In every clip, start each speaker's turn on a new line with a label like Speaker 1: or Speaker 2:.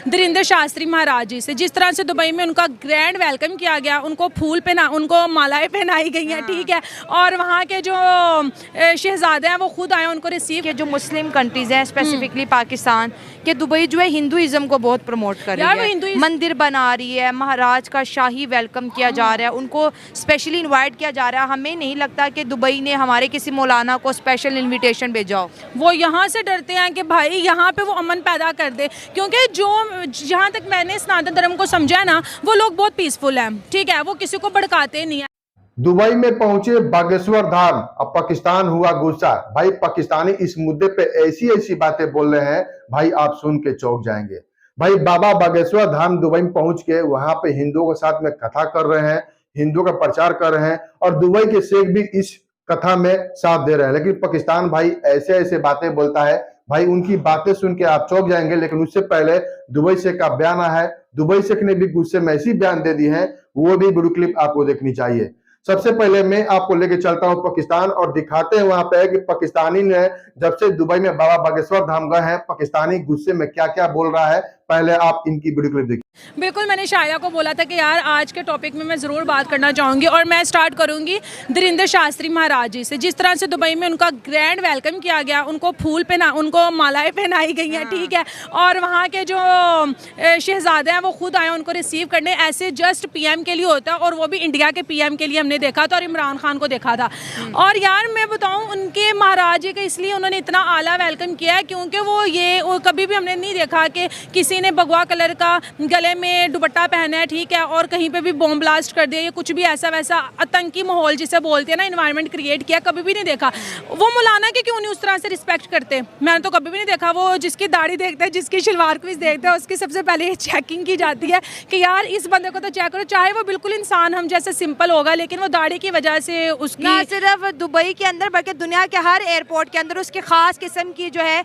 Speaker 1: धीरेन्द्र शास्त्री महाराज जी से। जिस तरह से दुबई में उनका ग्रैंड वेलकम किया गया, उनको उनको मालाएं पहनाई गई हैं, ठीक है, और वहाँ के जो शहजादे हैं वो खुद आए उनको रिसीव
Speaker 2: के। जो मुस्लिम कंट्रीज हैं स्पेसिफिकली पाकिस्तान के, दुबई जो है हिंदुइज्म को बहुत प्रमोट कर रही है, मंदिर बना रही है, महाराज का शाही वेलकम किया जा रहा है, उनको स्पेशली इनवाइट किया जा रहा है। हमें नहीं लगता कि दुबई ने हमारे किसी मौलाना को स्पेशल इनविटेशन भेजा हो।
Speaker 1: वो यहाँ से डरते हैं कि भाई यहाँ पे वो अमन पैदा कर दे, क्योंकि जो जहाँ तक मैंने सनातन धर्म को समझा ना, वो लोग बहुत पीसफुल हैं, ठीक है, वो किसी को भड़काते नहीं है।
Speaker 3: दुबई में पहुंचे बागेश्वर धाम, अब पाकिस्तान हुआ गुस्सा। भाई पाकिस्तानी इस मुद्दे पे ऐसी ऐसी बातें बोल रहे हैं, भाई आप सुन के चौंक जाएंगे। भाई बाबा बागेश्वर धाम दुबई में पहुंच के वहां पे हिंदुओं के साथ में कथा कर रहे हैं, हिंदुओं का प्रचार कर रहे हैं, और दुबई के शेख भी इस कथा में साथ दे रहे हैं। लेकिन पाकिस्तान भाई ऐसे ऐसे बातें बोलता है, भाई उनकी बातें सुन के आप चौंक जाएंगे। लेकिन उससे पहले दुबई शेख का बयान आया है, दुबई शेख ने भी गुस्से में ऐसी बयान दे दी है, वो भी वीडियो क्लिप आपको देखनी चाहिए। सबसे पहले मैं आपको लेके चलता हूं पाकिस्तान और दिखाते हैं वहां पे कि पाकिस्तानी ने जब से दुबई में बाबा बागेश्वर धाम गए हैं, पाकिस्तानी गुस्से में क्या क्या बोल रहा है। पहले आप इनकी वीडियो क्लिप देखिए।
Speaker 1: बिल्कुल, मैंने शाया को बोला था कि यार आज के टॉपिक में मैं ज़रूर बात करना चाहूँगी, और मैं स्टार्ट करूँगी धीरेन्द्र शास्त्री महाराज जी से। जिस तरह से दुबई में उनका ग्रैंड वेलकम किया गया, उनको मालाएं पहनाई गई हैं, ठीक है, और वहाँ के जो शहजादे हैं वो खुद आए उनको रिसीव करने। ऐसे जस्ट पीएम के लिए होता है, और वो भी इंडिया के पीएम के लिए हमने देखा था, और इमरान खान को देखा था। और यार मैं बताऊँ, उनके महाराज जी का इसलिए उन्होंने इतना आला वेलकम किया है क्योंकि वो कभी भी हमने नहीं देखा कि किसी ने भगवा कलर का गले में दुपट्टा पहना है, ठीक है, और कहीं पे भी बॉम्ब ब्लास्ट कर दिया या कुछ भी ऐसा वैसा आतंकी माहौल जिसे बोलते हैं ना, एनवायरनमेंट क्रिएट किया, कभी भी नहीं देखा। वो मौलाना के क्यों नहीं उस तरह से रिस्पेक्ट करते, मैंने तो कभी भी नहीं देखा। वो जिसकी दाढ़ी देखते हैं, जिसकी शलवार कमीज देखते हैं, उसकी सबसे पहले चेकिंग की जाती है कि यार इस बंदे को तो चेक करो, चाहे वो बिल्कुल इंसान हम जैसे सिंपल होगा, लेकिन वो दाढ़ी की वजह से उसकी,
Speaker 2: ना सिर्फ दुबई के अंदर बल्कि दुनिया के हर एयरपोर्ट के अंदर उसकी खास किस्म की जो है,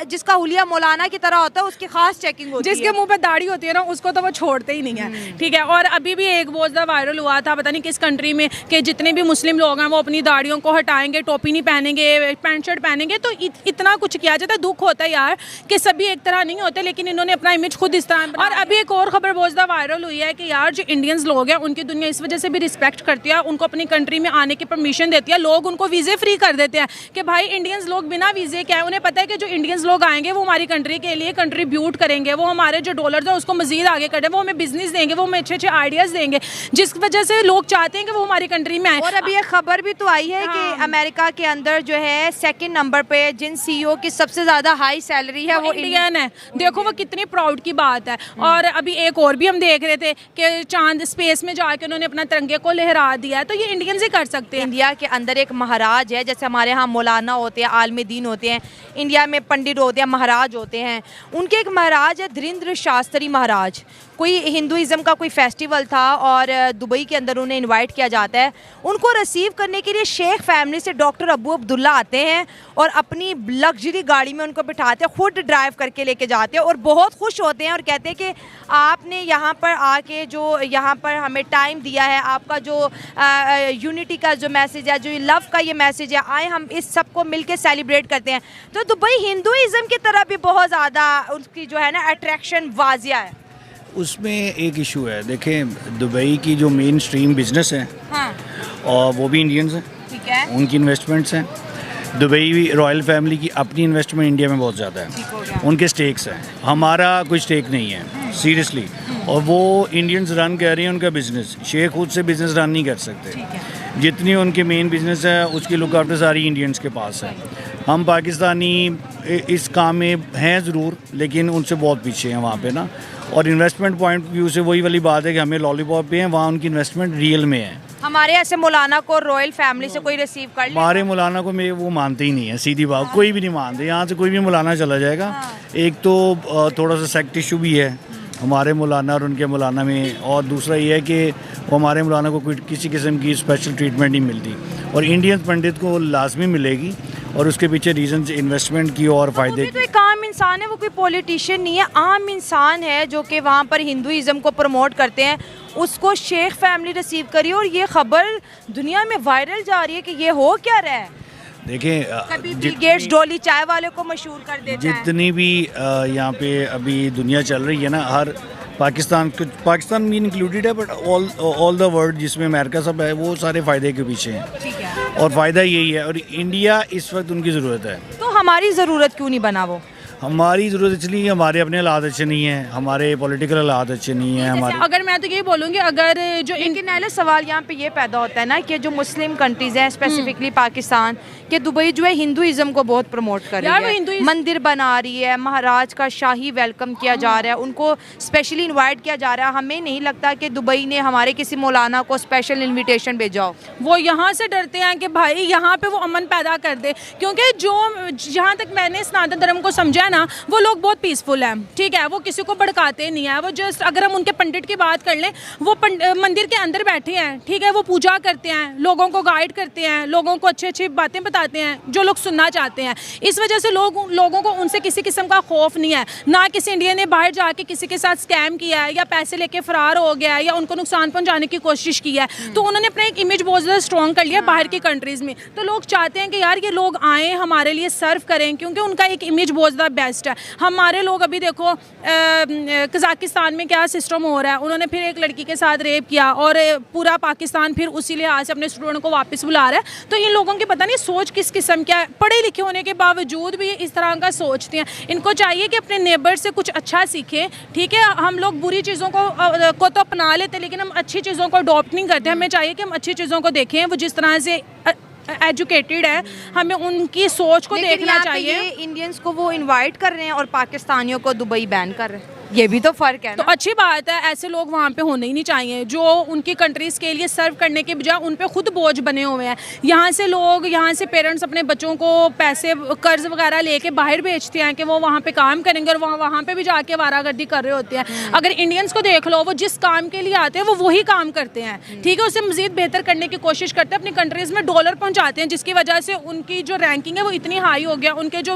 Speaker 2: जिसका हुलिया मौलाना की तरह होता है, उसकी खास चेकिंग होती है।
Speaker 1: जिसके मुंह पे दाढ़ी होती है ना, उसको तो वो छोड़ते ही नहीं है, ठीक है। और अभी भी एक बहुत ज़्यादा वायरल हुआ था, पता नहीं किस कंट्री में, कि जितने भी मुस्लिम लोग हैं वो अपनी दाढ़ियों को हटाएंगे, टोपी नहीं पहनेंगे, पैंट शर्ट पहनेंगे। तो इतना कुछ किया जाता है। दुख होता है यार कि सभी एक तरह नहीं होते, लेकिन इन्होंने अपना इमेज खुद इस तरह। और अभी एक और खबर बहुत ज़्यादा वायरल हुई है कि यार जो इंडियंस लोग हैं उनकी दुनिया इस वजह से भी रिस्पेक्ट करती है, उनको अपनी कंट्री में आने की परमिशन देती है। लोग उनको वीज़े फ्री कर देते हैं कि भाई इंडियंस लोग बिना वीज़े के आए। उन्हें पता है कि जो इंडियंस लोग आएंगे वो हमारी कंट्री के लिए कंट्रीब्यूट करेंगे, वो हमारे जो डॉलर्स हैं उसको मजीद आगे करें, वो हमें बिजनेस देंगे, वो हमें अच्छे अच्छे आइडियाज़ देंगे, जिस वजह से लोग चाहते हैं कि वो हमारी कंट्री में आए।
Speaker 2: और अभी एक खबर भी तो आई है कि अमेरिका के अंदर जो है सेकंड नंबर पे जिन सीईओ की सबसे ज़्यादा हाई सैलरी है वो इंडियन है।
Speaker 1: देखो वो कितनी प्राउड की बात है। और अभी एक और भी हम देख रहे थे कि चांद स्पेस में जाके उन्होंने अपना तिरंगे को लहरा दिया है, तो ये इंडियंस ही कर सकते हैं।
Speaker 2: इंडिया के अंदर एक महाराज है, जैसे हमारे यहाँ मौलाना होते हैं, आलम दीन होते हैं, इंडिया में पंडित होते हैं, महाराज होते हैं। उनके एक महाराज है धीरेन्द्र शास्त्री महाराज। कोई हिंदुइज़्म का कोई फेस्टिवल था और दुबई के अंदर उन्हें इनवाइट किया जाता है। उनको रिसीव करने के लिए शेख फैमिली से डॉक्टर अबू अब्दुल्ला आते हैं और अपनी लग्जरी गाड़ी में उनको बिठाते हैं, खुद ड्राइव करके लेके जाते हैं, और बहुत खुश होते हैं और कहते हैं कि आपने यहाँ पर आके जो यहाँ पर हमें टाइम दिया है, आपका जो यूनिटी का जो मैसेज है, जो लव का ये मैसेज है, आए हम इस सब को मिल के सेलिब्रेट करते हैं। तो दुबई हिंदुइज़्म की तरफ भी बहुत ज़्यादा उसकी जो है ना अट्रैक्शन वाजिया है।
Speaker 4: उसमें एक इशू है, देखें दुबई की जो मेन स्ट्रीम बिजनेस है,
Speaker 2: हाँ,
Speaker 4: और वो भी इंडियंस हैं,
Speaker 2: ठीक है,
Speaker 4: उनकी इन्वेस्टमेंट्स हैं। दुबई रॉयल फैमिली की अपनी इन्वेस्टमेंट इंडिया में बहुत ज़्यादा है, उनके स्टेक्स हैं, हमारा कोई स्टेक नहीं है सीरियसली। और वो इंडियंस रन कर रही हैं उनका बिज़नेस, शेख खुद से बिज़नेस रन नहीं कर सकते। जितनी उनके मेन बिज़नेस है उसकी लुक आफ्टर सारी इंडियंस के पास है। हम पाकिस्तानी इस काम में हैं ज़रूर, लेकिन उनसे बहुत पीछे हैं वहाँ पे ना। और इन्वेस्टमेंट पॉइंट ऑफ व्यू से वही वाली बात है कि हमें लॉलीपॉप पे हैं, वहाँ उनकी इन्वेस्टमेंट रियल में है।
Speaker 2: हमारे ऐसे मौलाना को रॉयल फैमिली से कोई रिसीव कर ले,
Speaker 4: हमारे मौलाना को मैं वो मानते ही नहीं है, सीधी बात, कोई भी नहीं मानते। यहाँ से कोई भी मौलाना चला जाएगा। एक तो थोड़ा सा सेक्ट इशू भी है हमारे मौलाना और उनके मौलाना में, और दूसरा ये है कि वो हमारे मौलाना को कोई किसी किस्म की स्पेशल ट्रीटमेंट नहीं मिलती, और इंडियन पंडित को लाजमी मिलेगी। और उसके पीछे रीज़न इन्वेस्टमेंट की और फ़ायदे की।
Speaker 2: तो एक आम इंसान है, वो कोई पॉलिटिशियन नहीं है, आम इंसान है जो कि वहाँ पर हिंदुइज़्म को प्रमोट करते हैं। उसको शेख फैमिली रिसीव करी और ये खबर दुनिया में वायरल जा रही है कि ये हो क्या रहा है।
Speaker 4: देखें
Speaker 2: कभी बिल गेट्स डोली चाय वाले को मशहूर कर देता है।
Speaker 4: जितनी भी यहाँ पे अभी दुनिया चल रही है ना, हर पाकिस्तान भी इंक्लूडेड है, बट ऑल द वर्ल्ड जिसमें अमेरिका सब है, वो सारे फ़ायदे के पीछे हैं।
Speaker 2: ठीक है।
Speaker 4: और फ़ायदा यही है, और इंडिया इस वक्त उनकी ज़रूरत है।
Speaker 2: तो हमारी ज़रूरत क्यों नहीं बना वो?
Speaker 4: हमारी ज़रूरत इसलिए हमारे अपने हालात अच्छे नहीं हैं, हमारे पॉलिटिकल हालात अच्छे नहीं हैं हमारे।
Speaker 1: अगर मैं तो यही बोलूँगी, अगर जो
Speaker 2: लेकिन नाइला सवाल यहाँ पे ये पैदा होता है ना कि जो मुस्लिम कंट्रीज़ हैं, स्पेसिफिकली पाकिस्तान, कि दुबई जो है हिंदुइज्म को बहुत प्रमोट कर रही है, मंदिर बना रही है, महाराज का शाही वेलकम किया जा रहा है, उनको स्पेशली इनवाइट किया जा रहा है। हमें नहीं लगता कि दुबई ने हमारे किसी मौलाना को स्पेशल इन्विटेशन भेजा हो।
Speaker 1: वो यहाँ से डरते हैं कि भाई यहाँ पे वो अमन पैदा कर दे, क्योंकि जो जहाँ तक मैंने सनातन धर्म को समझा है ना, वो लोग बहुत पीसफुल हैं। ठीक है, वो किसी को भड़काते नहीं है। वो जस्ट, अगर हम उनके पंडित की बात कर लें, वो मंदिर के अंदर बैठे हैं, ठीक है, वो पूजा करते हैं, लोगों को गाइड करते हैं, लोगों को अच्छी अच्छी बातें बताते हैं जो लोग सुनना चाहते हैं। इस वजह से लोगों को उनसे किसी किस्म का खौफ नहीं है। ना किसी इंडियन ने बाहर जाके किसी के साथ स्कैम किया है, या पैसे लेके फरार हो गया है, या उनको नुकसान पहुंचाने की कोशिश की है। तो उन्होंने अपना एक इमेज बहुत ज़्यादा स्ट्रॉन्ग कर लिया बाहर की कंट्रीज़ में। तो लोग चाहते हैं कि यार ये लोग आएँ, हमारे लिए सर्व करें, क्योंकि उनका एक इमेज बहुत ज़्यादा बेस्ट है। हमारे लोग अभी देखो कज़ाकिस्तान में क्या सिस्टम हो रहा है, उन्होंने फिर एक लड़की के साथ रेप किया, और पूरा पाकिस्तान फिर उसी लिहाज से अपने स्टूडेंट को वापस बुला रहा है। तो इन लोगों की पता नहीं सोच किस किस्म क्या है, पढ़े लिखे होने के बावजूद भी इस तरह का सोचते हैं। इनको चाहिए कि अपने नेबर से कुछ अच्छा सीखें। ठीक है, हम लोग बुरी चीज़ों को तो अपना लेते हैं, लेकिन हम अच्छी चीज़ों को अडॉप्ट नहीं करते। हमें चाहिए कि हम अच्छी चीज़ों को देखें। वो जिस तरह से एजुकेटेड है, हमें उनकी सोच को देखना चाहिए।
Speaker 2: इंडियंस को वो इनवाइट कर रहे हैं और पाकिस्तानियों को दुबई बैन कर रहे हैं, ये भी तो फर्क है ना?
Speaker 1: तो अच्छी बात है, ऐसे लोग वहाँ पे होने ही नहीं चाहिए जो उनकी कंट्रीज़ के लिए सर्व करने के बजाय उन पे खुद बोझ बने हुए हैं। यहाँ से पेरेंट्स अपने बच्चों को पैसे कर्ज वगैरह लेके बाहर भेजते हैं कि वो वहाँ पे काम करेंगे, और वहाँ पे भी जाके वारागर्दी कर रहे होते हैं। अगर इंडियंस को देख लो, वो जिस काम के लिए आते हैं वो वही काम करते हैं। ठीक है, उसे मज़ीद बेहतर करने की कोशिश करते हैं, अपनी कंट्रीज़ में डॉलर पहुँचाते हैं, जिसकी वजह से उनकी जो रैंकिंग है वो इतनी हाई हो गया। उनके जो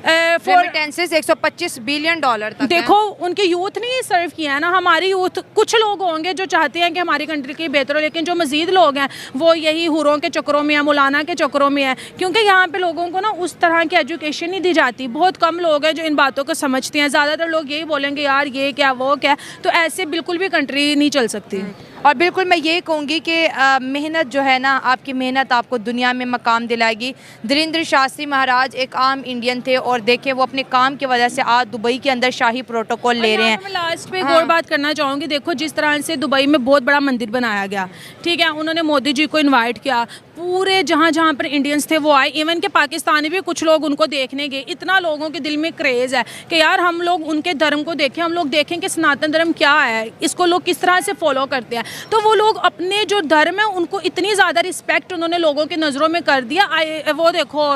Speaker 2: रेमिटेंसेस $125 बिलियन तक
Speaker 1: देखो, उनके यूथ ने ये सर्व किया है ना। हमारी यूथ, कुछ लोग होंगे जो चाहते हैं कि हमारी कंट्री की बेहतर हो, लेकिन जो मजीद लोग हैं वो यही हुरों के चक्करों में है, मौलाना के चक्करों में है, क्योंकि यहाँ पे लोगों को ना उस तरह की एजुकेशन नहीं दी जाती। बहुत कम लोग हैं जो इन बातों को समझते हैं। ज़्यादातर लोग यही बोलेंगे यार ये क्या वो क्या, तो ऐसे बिल्कुल भी कंट्री नहीं चल सकती।
Speaker 2: और बिल्कुल मैं ये कहूँगी कि मेहनत जो है ना, आपकी मेहनत आपको दुनिया में मकाम दिलाएगी। धीरेन्द्र शास्त्री महाराज एक आम इंडियन थे, और देखें वो अपने काम की वजह से आज दुबई के अंदर शाही प्रोटोकॉल ले रहे हैं।
Speaker 1: मैं लास्ट पे एक और बात करना चाहूँगी। देखो, जिस तरह से दुबई में बहुत बड़ा मंदिर बनाया गया, ठीक है, उन्होंने मोदी जी को इन्वाइट किया, पूरे जहाँ पर इंडियंस थे वो आए, इवन के पाकिस्तानी भी कुछ लोग उनको देखने गए। इतना लोगों के दिल में क्रेज़ है कि यार हम लोग उनके धर्म को देखें, हम लोग देखें कि सनातन धर्म क्या है, इसको लोग किस तरह से फॉलो करते हैं। तो वो लोग अपने जो धर्म है उनको इतनी ज़्यादा रिस्पेक्ट उन्होंने लोगों की नज़रों में कर दिया। वो देखो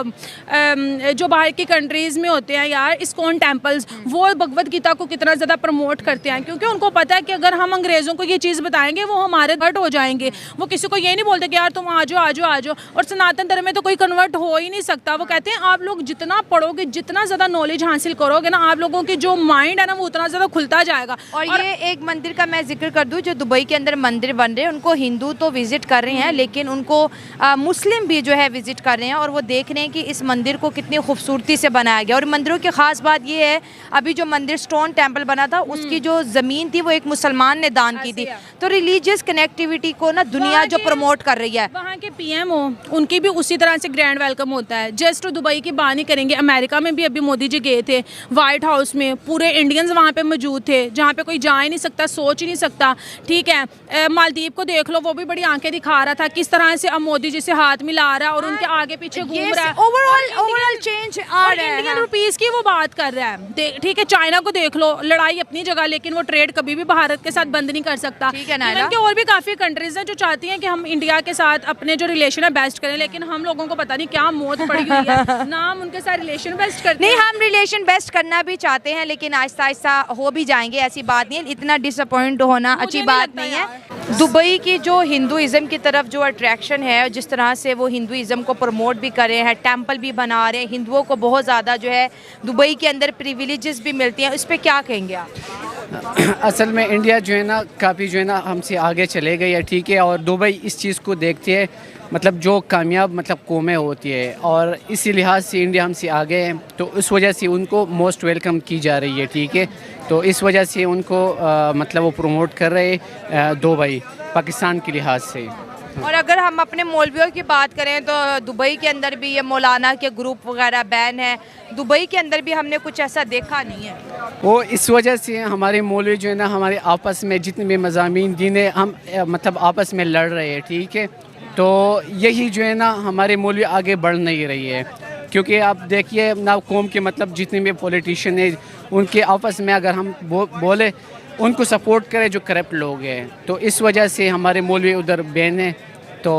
Speaker 1: जो बाहर की कंट्रीज़ में होते हैं यार, इस्कॉन टेम्पल्स, वो भगवद गीता को कितना ज़्यादा प्रमोट करते हैं, क्योंकि उनको पता है कि अगर हम अंग्रेज़ों को ये चीज़ बताएंगे वो हमारे कन्वर्ट हो जाएंगे। वो किसी को ये नहीं बोलते कि यार तुम आ जाओ। और सनातन धर्म में तो कोई कन्वर्ट हो ही नहीं सकता। वो कहते हैं आप लोग जितना पढ़ोगे, जितना ज़्यादा नॉलेज हासिल करोगे ना, आप लोगों की जो माइंड है ना वो उतना ज़्यादा खुलता जाएगा।
Speaker 2: और ये एक मंदिर का मैं जिक्र कर दूं, जो दुबई के अंदर मंदिर बन रहे हैं, उनको हिंदू तो विजिट कर रहे हैं, लेकिन उनको मुस्लिम भी जो है विजिट कर रहे हैं, और वो देख रहे हैं कि इस मंदिर को कितनी खूबसूरती से बनाया गया। और मंदिरों की ख़ास बात ये है, अभी जो मंदिर स्टोन टेम्पल बना था उसकी जो ज़मीन थी वो एक मुसलमान ने दान की थी। तो रिलीजियस कनेक्टिविटी को ना दुनिया जो प्रमोट कर रही है,
Speaker 1: वहाँ के PM हो, उनकी भी उसी तरह से ग्रैंड वेलकम होता है। जस्ट दुबई की बात नहीं करेंगे, अमेरिका में भी अभी मोदी जी गए थे, व्हाइट हाउस में पूरे इंडियंस वहाँ पे मौजूद थे, जहाँ पे कोई जा ही नहीं सकता, सोच ही नहीं सकता। ठीक है, मालदीव को देख लो, वो भी बड़ी आंखें दिखा रहा था किस तरह से अब मोदी जी से हाथ मिला रहा है और उनके आगे पीछे घूम रहा है।
Speaker 2: ओवरऑल चेंज आ रहा है।
Speaker 1: इंडियन रुपीस की वो बात कर रहा है। ठीक है, चाइना को देख लो, लड़ाई अपनी जगह, लेकिन वो ट्रेड कभी भी भारत के साथ बंद नहीं कर सकता।
Speaker 2: ठीक है ना,
Speaker 1: और भी काफी कंट्रीज हैं जो चाहती हैं कि हम इंडिया के साथ अपने जो रिलेशन है बेस्ट करें, लेकिन हम लोगों को पता नहीं क्या मौत पड़ी हुई है ना हम उनके साथ रिलेशन बेस्ट करते
Speaker 2: नहीं, हम रिलेशन बेस्ट करना भी चाहते हैं, लेकिन आहिस्ता आहिस्ता हो भी जाएंगे, ऐसी बात नहीं है। इतना डिसअपॉइंट होना अच्छी बात नहीं है। दुबई की जो हिंदुइज़्म की तरफ जो अट्रैक्शन है, जिस तरह से वो हिंदुइज़्म को प्रमोट भी कर रहे हैं, टेंपल भी बना रहे हैं, हिंदुओं को बहुत ज़्यादा जो है दुबई के अंदर प्रिविलेजेस भी मिलती हैं, इस पे क्या कहेंगे आप?
Speaker 5: असल में इंडिया जो है ना काफ़ी जो है ना हमसे आगे चले गई है, ठीक है। और दुबई इस चीज़ को देखती है, मतलब जो कामयाब मतलब कौमें होती है, और इसी लिहाज से इंडिया हमसे आगे है, तो उस वजह से उनको मोस्ट वेलकम की जा रही है, ठीक है। तो इस वजह से उनको मतलब वो प्रमोट कर रहे दुबई पाकिस्तान के लिहाज से।
Speaker 2: और अगर हम अपने मौलवियों की बात करें तो दुबई के अंदर भी ये मौलाना के ग्रुप वगैरह बैन है, दुबई के अंदर भी हमने कुछ ऐसा देखा नहीं है।
Speaker 5: वो इस वजह से हमारे मौलवी जो है ना हमारे आपस में जितने भी मज़ामीन दीन हम मतलब आपस में लड़ रहे हैं, ठीक है। तो यही जो है ना हमारे मौलवी आगे बढ़ नहीं रही है, क्योंकि आप देखिए ना कौम के मतलब जितने भी पॉलिटिशियन है उनके आपस में अगर हम बोले उनको सपोर्ट करें जो करप्ट लोग हैं, तो इस वजह से हमारे मौलवी उधर बैन है, तो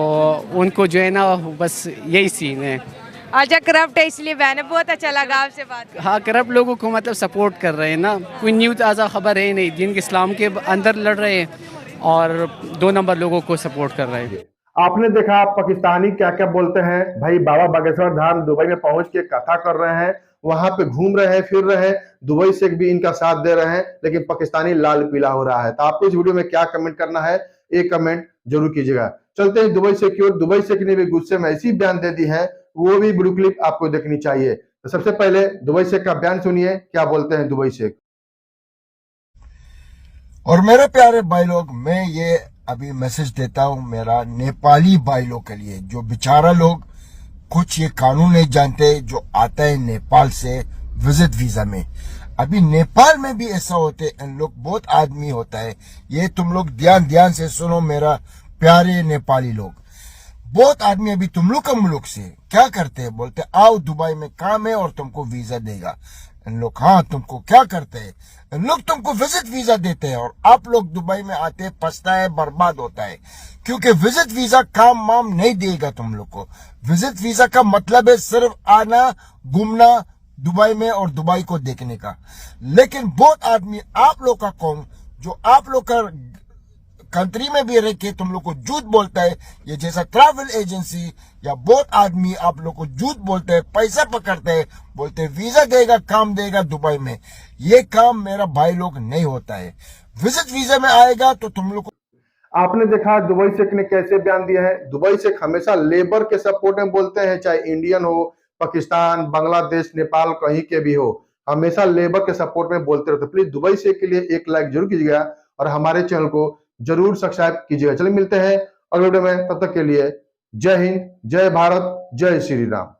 Speaker 5: उनको जो है ना बस यही सीन है।
Speaker 2: अच्छा, करप्ट है इसलिए बैन है। बहुत अच्छा लगा आपसे बात करके।
Speaker 5: हाँ, करप्ट लोगों को मतलब सपोर्ट कर रहे हैं ना, कोई न्यू ताज़ा खबर है नहीं, दीन के इस्लाम के अंदर लड़ रहे हैं और 2 नंबर लोगों को सपोर्ट कर रहे हैं।
Speaker 3: आपने देखा पाकिस्तानी क्या क्या बोलते हैं। भाई बाबा बागेश्वर धाम दुबई में पहुंच के कथा कर रहे हैं, वहां पे घूम रहे हैं, फिर रहे हैं, दुबई शेख भी इनका साथ दे रहे हैं, लेकिन पाकिस्तानी लाल पीला हो रहा है। तो आपको इस वीडियो में क्या कमेंट करना है, एक कमेंट जरूर कीजिएगा। चलते हैं दुबई शेख की ओर। दुबई शेख ने भी गुस्से में ऐसी बयान दे दी है, वो भी वीडियो क्लिप आपको देखनी चाहिए। तो सबसे पहले दुबई शेख का बयान सुनिए, क्या बोलते हैं दुबई शेख।
Speaker 6: और मेरे प्यारे भाई लोग, मैं ये अभी मैसेज देता हूँ मेरा नेपाली भाई लोग के लिए, जो बेचारा लोग कुछ ये कानून नहीं जानते, जो आता है नेपाल से विजिट वीजा में। अभी नेपाल में भी ऐसा होते, इन लोग बहुत आदमी होता है, ये तुम लोग ध्यान से सुनो मेरा प्यारे नेपाली लोग। बहुत आदमी अभी तुम लोग का मुल्क से क्या करते हैं, बोलते आओ दुबई में काम है और तुमको वीजा देगा। इन लोग हाँ तुमको क्या करते हैं, इन लोग तुमको विजिट वीजा देते हैं, और आप लोग दुबई में आते पछता है, बर्बाद होता है, क्योंकि विजिट वीजा काम वाम नहीं देगा तुम लोग को। विजिट वीजा का मतलब है सिर्फ आना, घूमना दुबई में और दुबई को देखने का। लेकिन बहुत आदमी आप लोग का कौम, जो आप लोग का कंट्री में भी रह के तुम लोग को झूठ बोलता है, ये जैसा ट्रैवल एजेंसी या बहुत आदमी आप लोग को झूठ बोलते हैं, पैसा पकड़ते हैं, बोलते हैं वीजा देगा, काम देगा दुबई में। ये काम मेरा भाई लोग नहीं होता है। विजिट वीजा में आएगा तो तुम लोग को।
Speaker 3: आपने देखा दुबई शेख ने कैसे बयान दिया है। दुबई शेख हमेशा लेबर के सपोर्ट में बोलते हैं, चाहे इंडियन हो, पाकिस्तान, बांग्लादेश, नेपाल, कहीं के भी हो, हमेशा लेबर के सपोर्ट में बोलते रहते। प्लीज दुबई शेख के लिए एक लाइक जरूर कीजिएगा और हमारे चैनल को जरूर सब्सक्राइब कीजिएगा। चलिए मिलते हैं अगले वीडियो में, तब तक के लिए जय हिंद, जय भारत, जय श्री राम।